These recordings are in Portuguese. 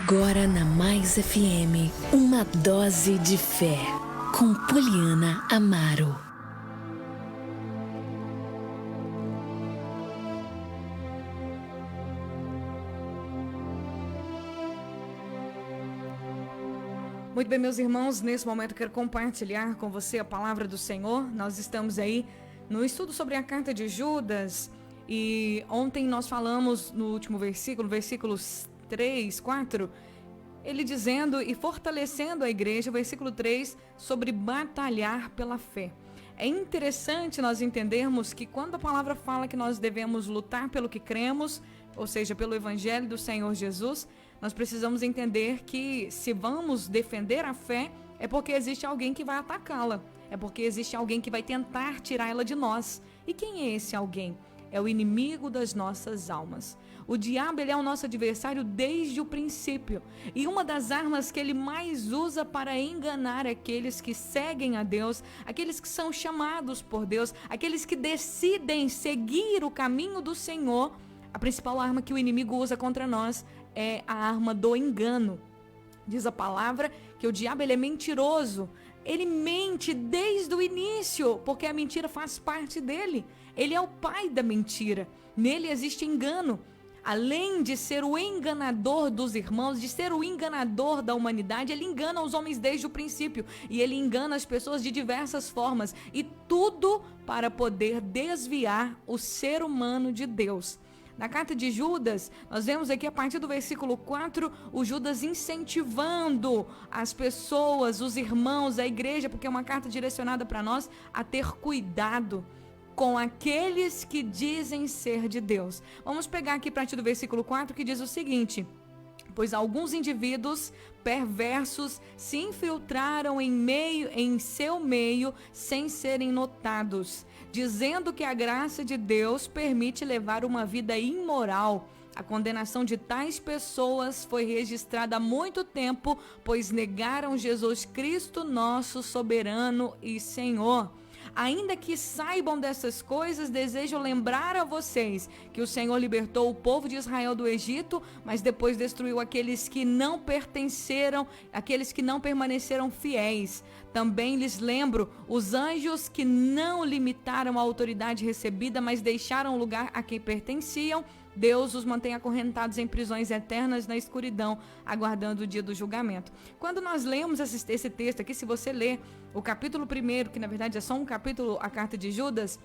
Agora na Mais FM, uma dose de fé, com Poliana Amaro. Muito bem, meus irmãos, nesse momento eu quero compartilhar com você a palavra do Senhor. Nós estamos aí no estudo sobre a carta de Judas e ontem nós falamos no último versículo, versículos 3, 4, ele dizendo e fortalecendo a igreja, versículo 3, sobre batalhar pela fé. É interessante nós entendermos que quando a palavra fala que nós devemos lutar pelo que cremos, ou seja, pelo evangelho do Senhor Jesus, nós precisamos entender que se vamos defender a fé, é porque existe alguém que vai atacá-la, é porque existe alguém que vai tentar tirá-la de nós. E quem é esse alguém? É o inimigo das nossas almas. O diabo, ele é o nosso adversário desde o princípio. E uma das armas que ele mais usa para enganar aqueles que seguem a Deus, aqueles que são chamados por Deus, aqueles que decidem seguir o caminho do Senhor, a principal arma que o inimigo usa contra nós é a arma do engano. Diz a palavra que o diabo, ele é mentiroso. Ele mente desde o início, porque a mentira faz parte dele. Ele é o pai da mentira. Nele existe engano. Além de ser o enganador dos irmãos, de ser o enganador da humanidade, ele engana os homens desde o princípio. E ele engana as pessoas de diversas formas. E tudo para poder desviar o ser humano de Deus. Na carta de Judas, nós vemos aqui a partir do versículo 4, o Judas incentivando as pessoas, os irmãos, a igreja, porque é uma carta direcionada para nós, a ter cuidado com aqueles que dizem ser de Deus. Vamos pegar aqui a partir do versículo 4, que diz o seguinte: pois alguns indivíduos perversos se infiltraram em seu meio sem serem notados, dizendo que a graça de Deus permite levar uma vida imoral. A condenação de tais pessoas foi registrada há muito tempo, pois negaram Jesus Cristo, nosso soberano e Senhor. Ainda que saibam dessas coisas, desejo lembrar a vocês que o Senhor libertou o povo de Israel do Egito, mas depois destruiu aqueles que não pertenceram, aqueles que não permaneceram fiéis. Também lhes lembro os anjos que não limitaram a autoridade recebida, mas deixaram o lugar a quem pertenciam. Deus os mantém acorrentados em prisões eternas na escuridão, aguardando o dia do julgamento. Quando nós lemos esse texto aqui, se você ler o capítulo 1, que na verdade é só um capítulo, a carta de Judas,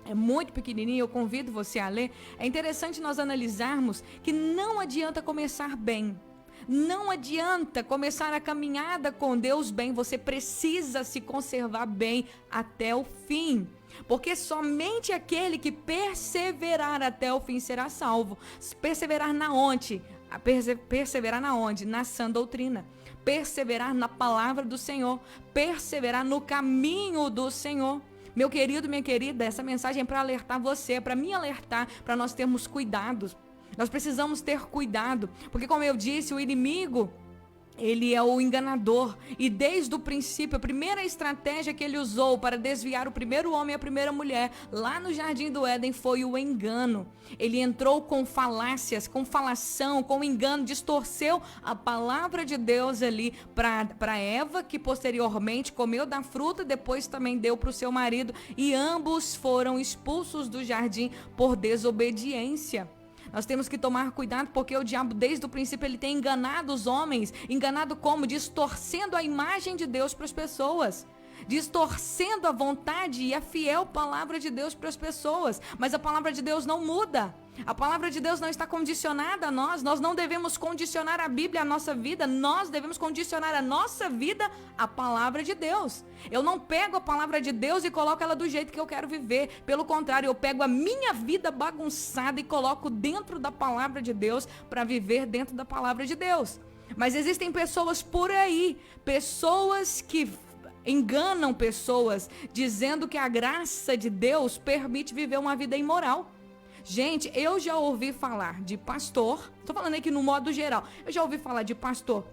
é muito pequenininho, eu convido você a ler. É interessante nós analisarmos que não adianta começar bem. Não adianta começar a caminhada com Deus bem, você precisa se conservar bem até o fim. Porque somente aquele que perseverar até o fim será salvo. Perseverar na onde? Perseverar na onde? Na sã doutrina. Perseverar na palavra do Senhor. Perseverar no caminho do Senhor. Meu querido, minha querida, essa mensagem é para alertar você, é para me alertar, para nós termos cuidados. Nós precisamos ter cuidado, porque como eu disse, o inimigo, ele é o enganador, e desde o princípio, a primeira estratégia que ele usou para desviar o primeiro homem e a primeira mulher, lá no Jardim do Éden, foi o engano. Ele entrou com falácias, com falação, com engano, distorceu a palavra de Deus ali para Eva, que posteriormente comeu da fruta, depois também deu para o seu marido, e ambos foram expulsos do jardim por desobediência. Nós temos que tomar cuidado, porque o diabo desde o princípio ele tem enganado os homens. Enganado como? Distorcendo a imagem de Deus para as pessoas. Distorcendo a vontade e a fiel palavra de Deus para as pessoas. Mas a palavra de Deus não muda. A palavra de Deus não está condicionada a nós. Nós não devemos condicionar a Bíblia à nossa vida. Nós devemos condicionar a nossa vida à palavra de Deus. Eu não pego a palavra de Deus e coloco ela do jeito que eu quero viver. Pelo contrário, eu pego a minha vida bagunçada e coloco dentro da palavra de Deus para viver dentro da palavra de Deus. Mas existem pessoas por aí, pessoas que enganam pessoas, dizendo que a graça de Deus permite viver uma vida imoral. Gente, eu já ouvi falar de pastor, estou falando aqui no modo geral, eu já ouvi falar de pastor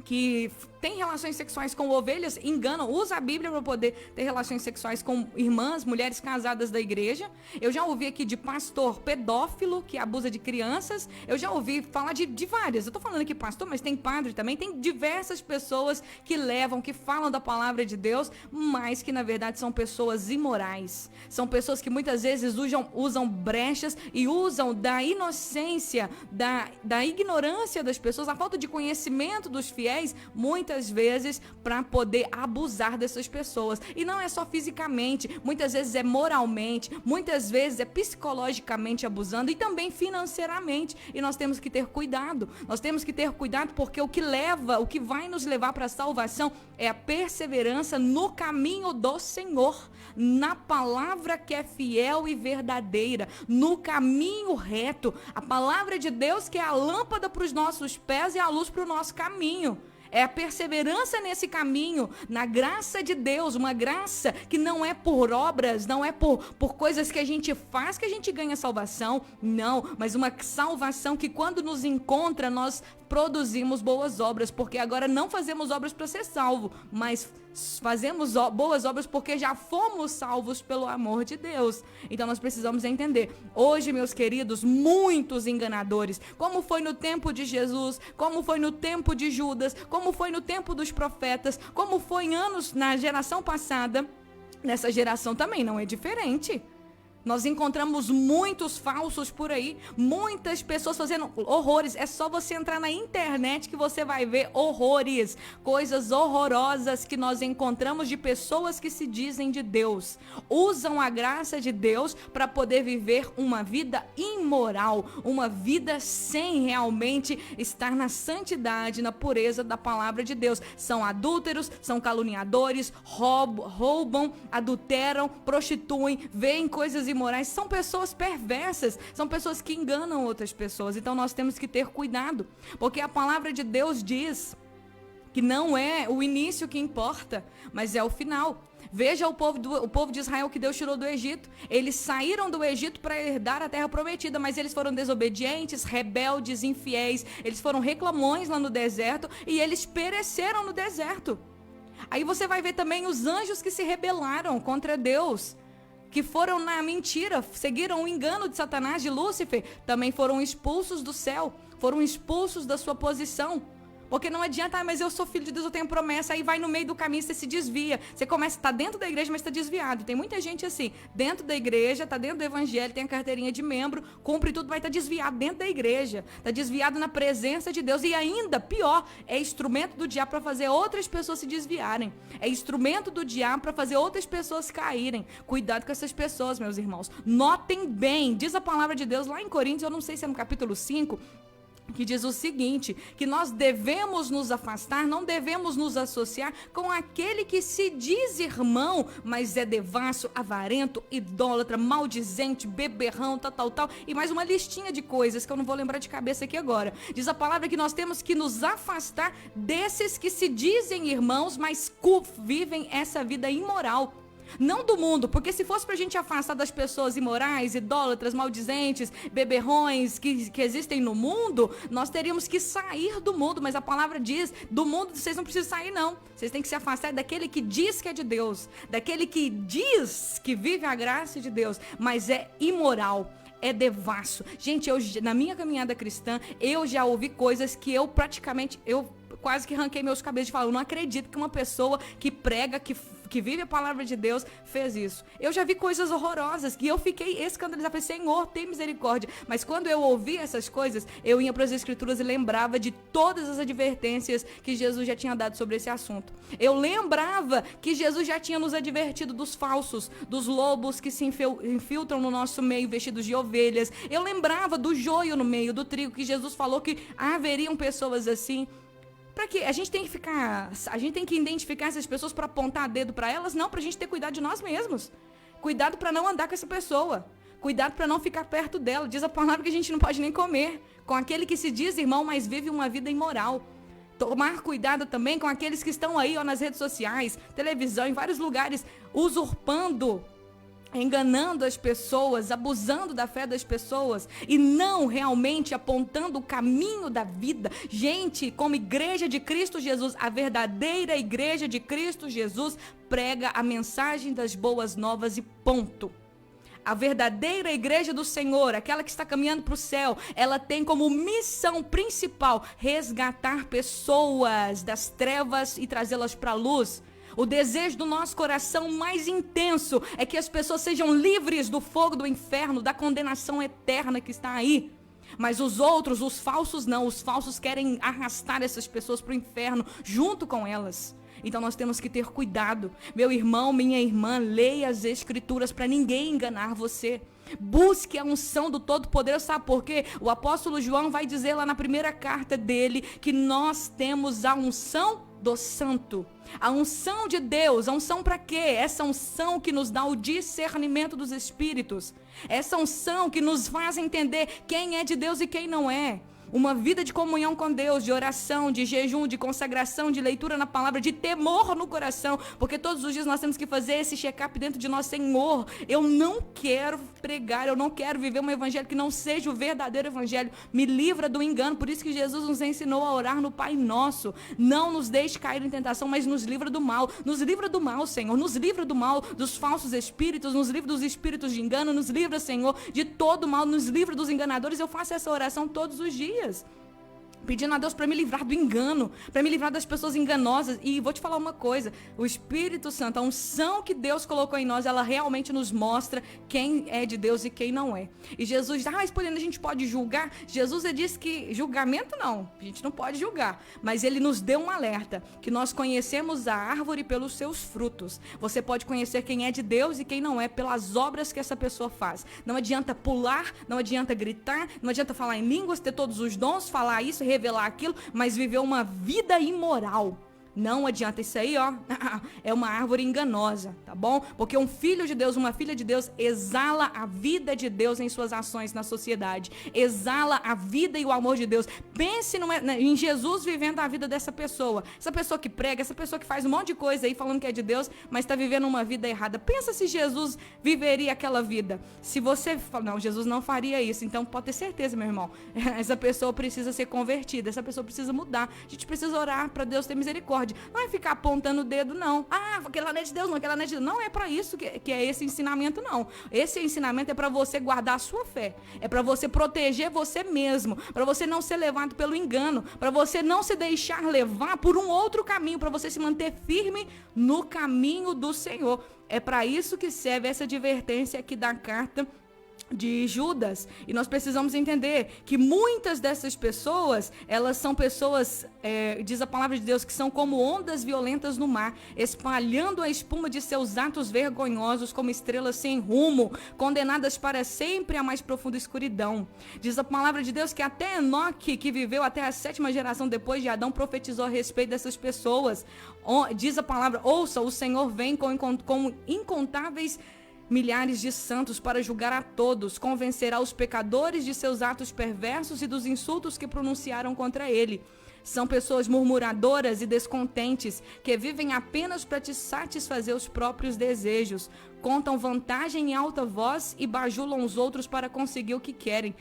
que tem relações sexuais com ovelhas, enganam, usa a Bíblia para poder ter relações sexuais com irmãs, mulheres casadas da igreja. Eu já ouvi aqui de pastor pedófilo que abusa de crianças. Eu já ouvi falar de várias. Eu tô falando aqui pastor, mas tem padre também. Tem diversas pessoas que levam, que falam da palavra de Deus, mas que na verdade são pessoas imorais. São pessoas que muitas vezes usam brechas e usam da inocência, da ignorância das pessoas, a falta de conhecimento dos fiéis, muitas vezes para poder abusar dessas pessoas. E não é só fisicamente, muitas vezes é moralmente, muitas vezes é psicologicamente abusando e também financeiramente. E nós temos que ter cuidado. Nós temos que ter cuidado porque o que vai nos levar para a salvação é a perseverança no caminho do Senhor, na palavra que é fiel e verdadeira, no caminho reto. A palavra de Deus que é a lâmpada para os nossos pés e a luz para o nosso caminho. É a perseverança nesse caminho, na graça de Deus, uma graça que não é por obras, não é por coisas que a gente faz que a gente ganha salvação, não, mas uma salvação que quando nos encontra nós produzimos boas obras, porque agora não fazemos obras para ser salvo, mas fazemos boas obras porque já fomos salvos pelo amor de Deus. Então nós precisamos entender. Hoje, meus queridos, muitos enganadores, como foi no tempo de Jesus, como foi no tempo de Judas, como foi no tempo dos profetas, como foi em anos na geração passada, nessa geração também não é diferente. Nós encontramos muitos falsos por aí, muitas pessoas fazendo horrores. É só você entrar na internet que você vai ver horrores, coisas horrorosas que nós encontramos de pessoas que se dizem de Deus. Usam a graça de Deus para poder viver uma vida imoral, uma vida sem realmente estar na santidade, na pureza da palavra de Deus. São adúlteros, são caluniadores, roubam, adulteram, prostituem, veem coisas imorais, são pessoas perversas, são pessoas que enganam outras pessoas. Então nós temos que ter cuidado, porque a palavra de Deus diz que não é o início que importa, mas é o final. Veja o povo de Israel que Deus tirou do Egito. Eles saíram do Egito para herdar a terra prometida, mas eles foram desobedientes, rebeldes, infiéis. Eles foram reclamões lá no deserto e eles pereceram no deserto. Aí você vai ver também os anjos que se rebelaram contra Deus, que foram na mentira, seguiram o engano de Satanás, de Lúcifer, também foram expulsos do céu, foram expulsos da sua posição. Porque não adianta, mas eu sou filho de Deus, eu tenho promessa, aí vai no meio do caminho, você se desvia. Você começa a estar dentro da igreja, mas está desviado. Tem muita gente assim, dentro da igreja, está dentro do evangelho, tem a carteirinha de membro, cumpre tudo, vai estar desviado dentro da igreja. Está desviado na presença de Deus. E ainda, pior, é instrumento do diabo para fazer outras pessoas se desviarem. É instrumento do diabo para fazer outras pessoas caírem. Cuidado com essas pessoas, meus irmãos. Notem bem, diz a palavra de Deus lá em Coríntios, eu não sei se é no capítulo 5, que diz o seguinte, que nós devemos nos afastar, não devemos nos associar com aquele que se diz irmão, mas é devasso, avarento, idólatra, maldizente, beberrão, tal, e mais uma listinha de coisas que eu não vou lembrar de cabeça aqui agora. Diz a palavra que nós temos que nos afastar desses que se dizem irmãos, mas vivem essa vida imoral. Não do mundo, porque se fosse pra gente afastar das pessoas imorais, idólatras, maldizentes, beberrões que existem no mundo, nós teríamos que sair do mundo, mas a palavra diz, do mundo vocês não precisam sair não, vocês têm que se afastar daquele que diz que é de Deus, daquele que diz que vive a graça de Deus, mas é imoral, é devasso. Gente, na minha caminhada cristã, eu já ouvi coisas que eu quase que arranquei meus cabelos de falar, eu não acredito que uma pessoa que prega, que vive a palavra de Deus, fez isso. Eu já vi coisas horrorosas que eu fiquei escandalizada. Falei, Senhor, tem misericórdia. Mas quando eu ouvi essas coisas, eu ia para as Escrituras e lembrava de todas as advertências que Jesus já tinha dado sobre esse assunto. Eu lembrava que Jesus já tinha nos advertido dos falsos, dos lobos que se infiltram no nosso meio vestidos de ovelhas. Eu lembrava do joio no meio do trigo, que Jesus falou que haveriam pessoas assim. Para quê? A gente tem que identificar essas pessoas para apontar dedo para elas? Não, para a gente ter cuidado de nós mesmos. Cuidado para não andar com essa pessoa. Cuidado para não ficar perto dela. Diz a palavra que a gente não pode nem comer com aquele que se diz irmão, mas vive uma vida imoral. Tomar cuidado também com aqueles que estão aí nas redes sociais, televisão, em vários lugares, usurpando enganando as pessoas, abusando da fé das pessoas e não realmente apontando o caminho da vida. Gente, como igreja de Cristo Jesus, a verdadeira igreja de Cristo Jesus prega a mensagem das boas novas e ponto. A verdadeira igreja do Senhor, aquela que está caminhando para o céu, ela tem como missão principal resgatar pessoas das trevas e trazê-las para a luz. O desejo do nosso coração mais intenso é que as pessoas sejam livres do fogo do inferno, da condenação eterna que está aí. Mas os outros, os falsos não, os falsos querem arrastar essas pessoas para o inferno junto com elas. Então nós temos que ter cuidado. Meu irmão, minha irmã, leia as escrituras para ninguém enganar você. Busque a unção do Todo-Poderoso, sabe por quê? O apóstolo João vai dizer lá na primeira carta dele que nós temos a unção do Santo. A unção de Deus, a unção para quê? Essa unção que nos dá o discernimento dos espíritos. Essa unção que nos faz entender quem é de Deus e quem não é. Uma vida de comunhão com Deus, de oração, de jejum, de consagração, de leitura na palavra, de temor no coração, porque todos os dias nós temos que fazer esse check-up dentro de nós. Senhor, eu não quero pregar, eu não quero viver um evangelho que não seja o verdadeiro evangelho. Me livra do engano. Por isso que Jesus nos ensinou a orar no Pai Nosso. Não nos deixe cair em tentação, mas nos livra do mal. Nos livra do mal, Senhor. Nos livra do mal, dos falsos espíritos, nos livra dos espíritos de engano, nos livra, Senhor, de todo mal, nos livra dos enganadores. Eu faço essa oração todos os dias, pedindo a Deus para me livrar do engano, para me livrar das pessoas enganosas. E vou te falar uma coisa, o Espírito Santo, a unção que Deus colocou em nós, ela realmente nos mostra quem é de Deus e quem não é. E Jesus, mas Poliana, a gente pode julgar? Jesus disse que julgamento não, a gente não pode julgar, mas ele nos deu um alerta, que nós conhecemos a árvore pelos seus frutos. Você pode conhecer quem é de Deus e quem não é pelas obras que essa pessoa faz. Não adianta pular, não adianta gritar, não adianta falar em línguas, ter todos os dons, falar isso, revelar aquilo, mas viver uma vida imoral. Não adianta. Isso aí, ó, é uma árvore enganosa, tá bom? Porque um filho de Deus, uma filha de Deus, exala a vida de Deus em suas ações na sociedade. Exala a vida e o amor de Deus. Pense em Jesus vivendo a vida dessa pessoa. Essa pessoa que prega, essa pessoa que faz um monte de coisa aí falando que é de Deus, mas está vivendo uma vida errada. Pensa se Jesus viveria aquela vida. Se você fala, não, Jesus não faria isso. Então pode ter certeza, meu irmão. Essa pessoa precisa ser convertida. Essa pessoa precisa mudar. A gente precisa orar para Deus ter misericórdia. Não é ficar apontando o dedo, não. Aquele lá não é de Deus, não. Aquele lá não é de Deus. Não é para isso que é esse ensinamento, não. Esse ensinamento é para você guardar a sua fé. É para você proteger você mesmo. Para você não ser levado pelo engano. Para você não se deixar levar por um outro caminho. Para você se manter firme no caminho do Senhor. É para isso que serve essa advertência aqui da carta de Judas. E nós precisamos entender que muitas dessas pessoas, elas são pessoas, diz a palavra de Deus, que são como ondas violentas no mar, espalhando a espuma de seus atos vergonhosos como estrelas sem rumo, condenadas para sempre à mais profunda escuridão. Diz a palavra de Deus que até Enoque, que viveu até a 7ª geração depois de Adão, profetizou a respeito dessas pessoas. Diz a palavra, ouça, o Senhor vem com incontáveis milhares de santos para julgar a todos, convencerá os pecadores de seus atos perversos e dos insultos que pronunciaram contra ele. São pessoas murmuradoras e descontentes, que vivem apenas para te satisfazer os próprios desejos, contam vantagem em alta voz e bajulam os outros para conseguir o que querem.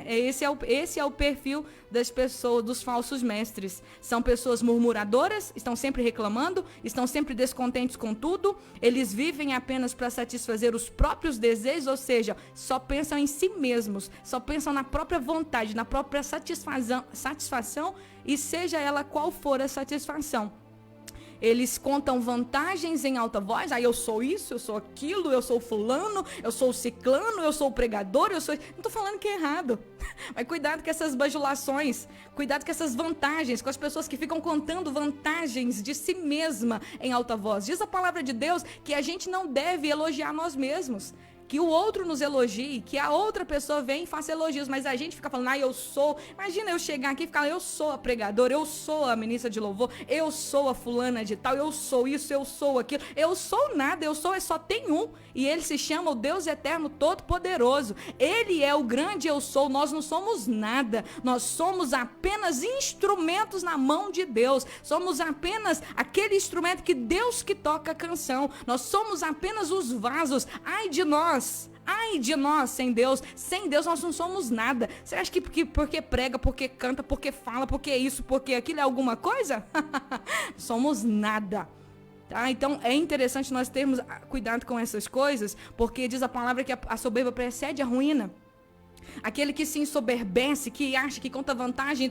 Esse é o perfil das pessoas, dos falsos mestres. São pessoas murmuradoras, estão sempre reclamando, estão sempre descontentes com tudo. Eles vivem apenas para satisfazer os próprios desejos, ou seja, só pensam em si mesmos, só pensam na própria vontade, na própria satisfação, e seja ela qual for a satisfação. Eles contam vantagens em alta voz. Eu sou isso, eu sou aquilo, eu sou fulano, eu sou ciclano, eu sou o pregador, eu sou... Não estou falando que é errado. Mas cuidado com essas bajulações, cuidado com essas vantagens, com as pessoas que ficam contando vantagens de si mesma em alta voz. Diz a palavra de Deus que a gente não deve elogiar nós mesmos. que o outro nos elogie, que a outra pessoa venha e faça elogios, mas a gente fica falando, eu sou. Imagina eu chegar aqui e ficar, eu sou a pregadora, eu sou a ministra de louvor, eu sou a fulana de tal, eu sou isso, eu sou aquilo. Eu sou nada, só tem um. E ele se chama o Deus Eterno Todo-Poderoso. Ele é o grande eu sou, nós não somos nada. Nós somos apenas instrumentos na mão de Deus. Somos apenas aquele instrumento que Deus que toca a canção. Nós somos apenas os vasos. Ai de nós sem Deus. Sem Deus nós não somos nada. Você acha que porque prega, porque canta, porque fala, porque isso, porque aquilo é alguma coisa? Somos nada. Tá? Então é interessante nós termos cuidado com essas coisas, porque diz a palavra que a soberba precede a ruína. Aquele que se ensoberbece, que acha que conta vantagem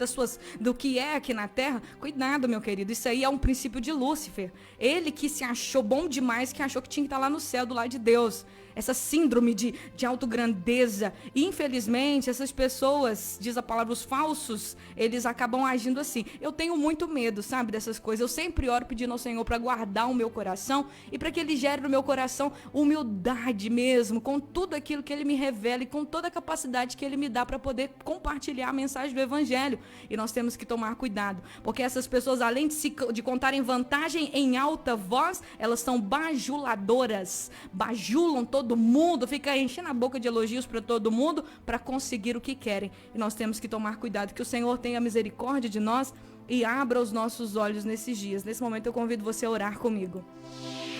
do que é aqui na terra, cuidado, meu querido, isso aí é um princípio de Lúcifer. Ele que se achou bom demais, que achou que tinha que estar lá no céu do lado de Deus. Essa síndrome de autograndeza. Infelizmente, essas pessoas, diz a palavra, os falsos, eles acabam agindo assim. Eu tenho muito medo, sabe, dessas coisas. Eu sempre oro pedindo ao Senhor para guardar o meu coração e para que Ele gere no meu coração humildade mesmo, com tudo aquilo que Ele me revela e com toda a capacidade que Ele me dá para poder compartilhar a mensagem do Evangelho. E nós temos que tomar cuidado, porque essas pessoas, além de contarem vantagem em alta voz, elas são bajuladoras, bajulam todo mundo, fica enchendo a boca de elogios para todo mundo para conseguir o que querem. E nós temos que tomar cuidado, que o Senhor tenha misericórdia de nós e abra os nossos olhos nesses dias. Nesse momento eu convido você a orar comigo.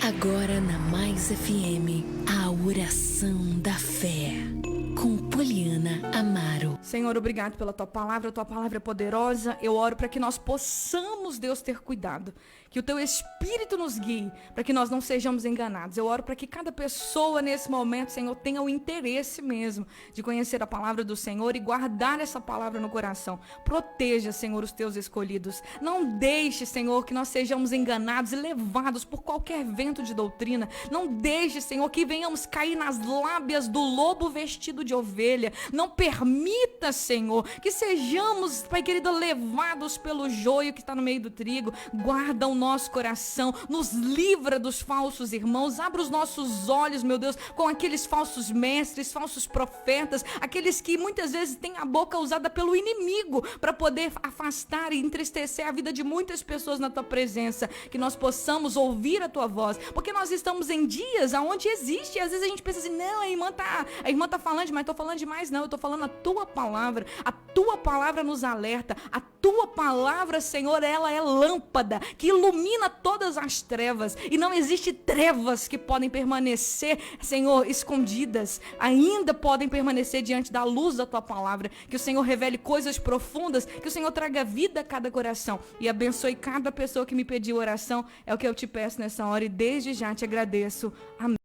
Agora na Mais FM, a oração da fé, com Poliana Amaro. Senhor, obrigado pela tua palavra é poderosa. Eu oro para que nós possamos, Deus, ter cuidado, que o teu Espírito nos guie, para que nós não sejamos enganados. Eu oro para que cada pessoa nesse momento, Senhor, tenha o interesse mesmo de conhecer a palavra do Senhor e guardar essa palavra no coração. Proteja, Senhor, os teus escolhidos. Não deixe, Senhor, que nós sejamos enganados e levados por qualquer vento de doutrina. Não deixe, Senhor, que venhamos cair nas lábias do lobo vestido de ovelha. Não permita, Senhor, que sejamos, Pai querido, levados pelo joio que está no meio do trigo. Guarda o nosso coração, nos livra dos falsos irmãos, abra os nossos olhos, meu Deus, com aqueles falsos mestres, falsos profetas, aqueles que muitas vezes têm a boca usada pelo inimigo para poder afastar e entristecer a vida de muitas pessoas na tua presença. Que nós possamos ouvir a tua voz, porque nós estamos em dias onde existe, e às vezes a gente pensa assim, não, a irmã tá falando demais, tô falando demais, não, eu tô falando a tua palavra nos alerta, a tua palavra, Senhor, ela é lâmpada que ilumina todas as trevas, e não existe trevas que podem permanecer, Senhor, escondidas, ainda podem permanecer diante da luz da tua palavra. Que o Senhor revele coisas profundas, que o Senhor traga vida a cada coração e abençoe cada pessoa que me pediu oração. É o que eu te peço nessa hora e desde já te agradeço. Amém.